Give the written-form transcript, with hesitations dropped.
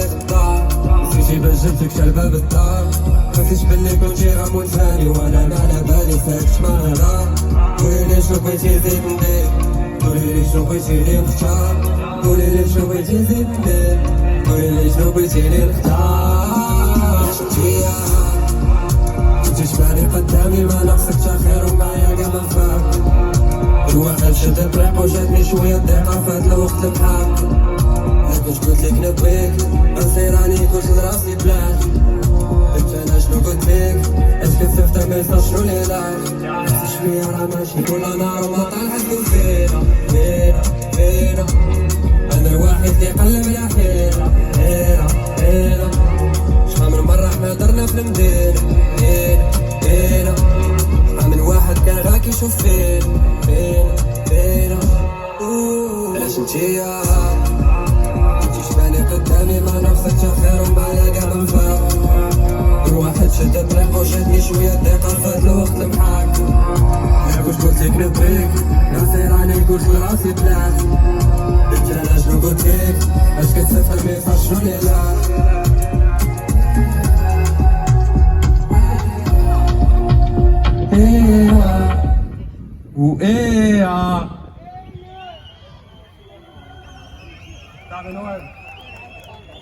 بالي غدار نسيتي باش جبتك شلبة بالدار خفتيش بلي كنتي غموت ثاني وانا ما على بالي فاتش ما نهضر قوليلي شنو بغيتي زيد ندير قوليلي شنو بغيتي لي نختار قوليلي شنو بغيتي زيد ندير قوليلي شنو بغيتي لي نختار شفتيها كنتي شبالي قدامي ما ناقصك تا خير ومعايا كاع ما فاك الواحد شد الطريق وجاتني شوية ضيقة فهاد الوقت البحال كنت قلتلك نبغيك بس راني كنت لراسي بلاك قلت انا شنو قلتلك اش كتفت ما شنو ليلاك شوية راه ماشي كل نهار وما طالعة فينا فينا فينا انا الواحد اللي قلب الحيرة حيرة حيرة شحال من مرة حنا درنا في المدينة هنا هنا شحال من واحد كان غا كيشوف فينا فينا فينا علاش نتيا قدامي ما ناقصك تا خير ومعايا كاع ما نفاق الواحد شد الطريق وجاتني شوية ضيقة فهاد الوقت البحال كنت قلتلك نبغيك راسي راني قلت لراسي بلاك قلت انا شنو قلتلك اش كتفهم ميفاش شنو ليلاك ايه و ايه